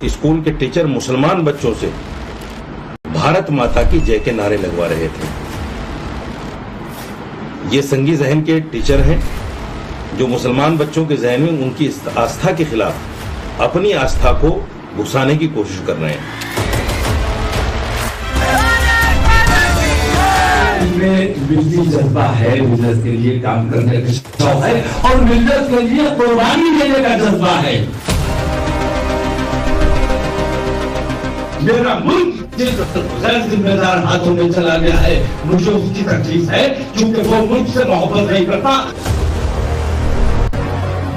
School के teacher मुसलमान बच्चों से भारत माता की जय के नारे लगवा रहे थे। ये संगी जहन के टीचर हैं जो मुसलमान बच्चों के जहन में उनकी आस्था के खिलाफ अपनी आस्था को घुसाने की कोशिश कर रहे हैं। इनमें मिल्की जज्बा है, मिल्लत के लिए काम करने का शौक है और मिल्लत के लिए कुर्बानी देने का जज्बा है। मेरा मुल्क जिस गैर जिम्मेदार हाथों में चला गया है, मुझे उसकी तकलीफ है क्योंकि वो मुल्क से मोहब्बत नहीं करता।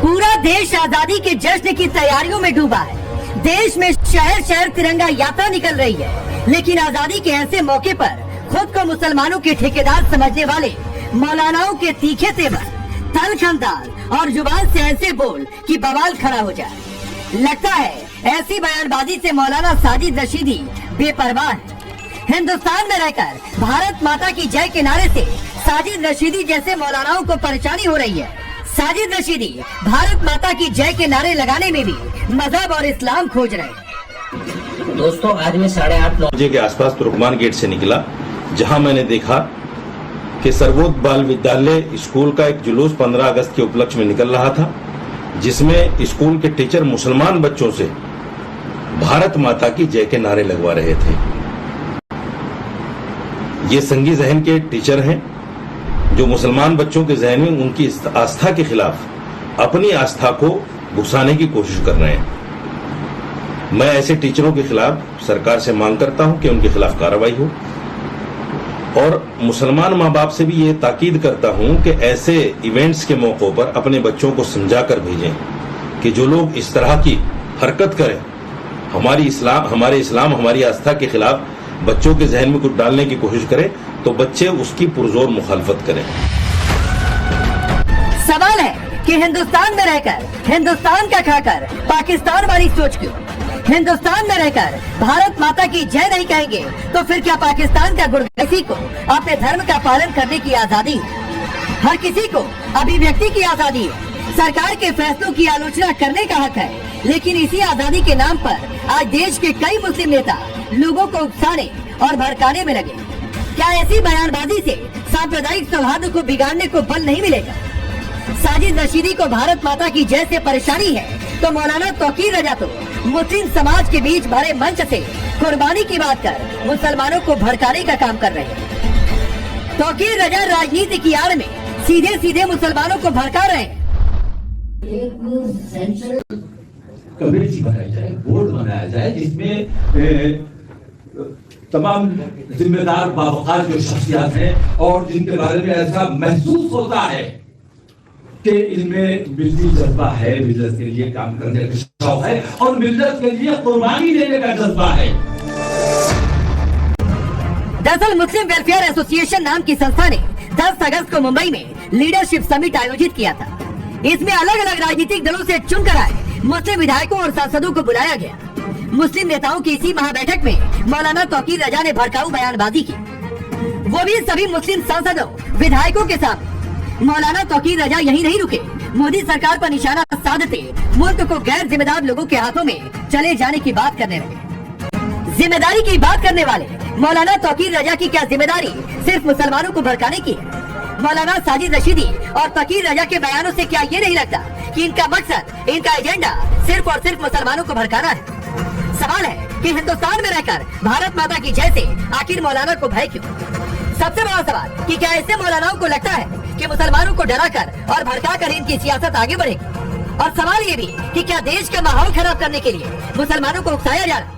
पूरा देश आजादी के जश्न की तैयारियों में डूबा है। देश में शहर शहर तिरंगा यात्रा निकल रही है, लेकिन आजादी के ऐसे मौके पर खुद को मुसलमानों के ठेकेदार समझने वाले मौलानाओं के तीखे तेवर, तल्ख अंदाज और जुबान से ऐसे बोल कि बवाल खड़ा हो जाए। लगता है ऐसी बयानबाजी से मौलाना साजिद रशीदी बेपरवाह है। हिंदुस्तान में रहकर भारत माता की जय के नारे से साजिद रशीदी जैसे मौलानाओं को परेशानी हो रही है। साजिद रशीदी भारत माता की जय के नारे लगाने में भी मजहब और इस्लाम खोज रहे हैं। दोस्तों, आज मैं 8:30-9 बजे के आसपास तुर्कमान गेट से निकला, जहां मैंने देखा कि सर्वोदय बाल विद्यालय स्कूल का एक जुलूस 15 अगस्त के उपलक्ष्य में निकल रहा था, जिसमें स्कूल के टीचर मुसलमान बच्चों से भारत माता की जय के नारे लगवा रहे थे। ये संगी जहन के टीचर हैं जो मुसलमान बच्चों के जहन में उनकी आस्था के खिलाफ अपनी आस्था को घुसाने की कोशिश कर रहे हैं। मैं ऐसे टीचरों के खिलाफ सरकार से मांग करता हूं कि उनके खिलाफ कार्रवाई हो, और मुसलमान माँ बाप से भी ये ताकीद करता हूं कि ऐसे इवेंट्स के मौकों पर अपने बच्चों को समझा कर भेजें कि जो लोग इस तरह की हरकत करें, हमारे इस्लाम हमारी आस्था के खिलाफ बच्चों के जहन में कुछ डालने की कोशिश करें, तो बच्चे उसकी पुरजोर मुखालफत करें। सवाल है कि हिंदुस्तान में रहकर हिंदुस्तान का खाकर पाकिस्तान वाली सोच क्यों? हिंदुस्तान में रहकर भारत माता की जय नहीं कहेंगे तो फिर क्या पाकिस्तान का किसी को अपने धर्म का पालन करने की आजादी है? हर किसी को अभिव्यक्ति की आजादी है। सरकार के फैसलों की आलोचना करने का हक है, लेकिन इसी आजादी के नाम पर आज देश के कई मुस्लिम नेता लोगों को उकसाने और भड़काने में लगे। क्या ऐसी बयानबाजी से सांप्रदायिक सौहार्द को बिगाड़ने को बल नहीं मिलेगा? साजिद रशीदी को भारत माता की जय से परेशानी है तो मौलाना तौकीर रजा तो मुस्लिम समाज के बीच भरे मंच से कुर्बानी की बात कर मुसलमानों को भड़काने का काम कर रहे हैं। तौकीर रजा राजनीति की आड़ में सीधे सीधे मुसलमानों को भड़का रहे हैं। कमेटी बनाई जाए, बोर्ड बनाया जाए, जिसमें तमाम जिम्मेदार बावकार जो शख्सियत हैं और जिनके बारे में ऐसा महसूस होता है कि इनमें मिल्की जज्बा है, मिल्लत के लिए काम करने का शौक है और मिल्लत के लिए कुर्बानी देने का जज्बा है। दरअसल मुस्लिम वेलफेयर एसोसिएशन नाम की संस्था ने 10 अगस्त को मुंबई में लीडरशिप समिट आयोजित किया था। इसमें अलग अलग राजनीतिक दलों से चुनकर आए मुस्लिम विधायकों और सांसदों को बुलाया गया। मुस्लिम नेताओं की इसी महाबैठक में मौलाना तौकीर रजा ने भड़काऊ बयानबाजी की, वो भी सभी मुस्लिम सांसदों विधायकों के साथ। मौलाना तौकीर रजा यही नहीं रुके, मोदी सरकार पर निशाना साधते मुल्क को गैर जिम्मेदार लोगों के हाथों में चले जाने की बात करने लगे। जिम्मेदारी की बात करने वाले मौलाना तौकीर रजा की क्या जिम्मेदारी सिर्फ मुसलमानों को भड़काने की है? मौलाना साजिद रशीदी और तौकीर रजा के बयानों से क्या ये नहीं लगता कि इनका मकसद, इनका एजेंडा सिर्फ और सिर्फ मुसलमानों को भड़काना है? सवाल है कि हिंदुस्तान में रहकर भारत माता की जय से आखिर मौलाना को भय क्यों? सबसे बड़ा सवाल कि क्या ऐसे मौलानाओं को लगता है कि मुसलमानों को डराकर और भड़काकर इनकी सियासत आगे बढ़ेगी? और सवाल ये भी कि क्या देश का माहौल खराब करने के लिए मुसलमानों को उकसाया जा रहा है?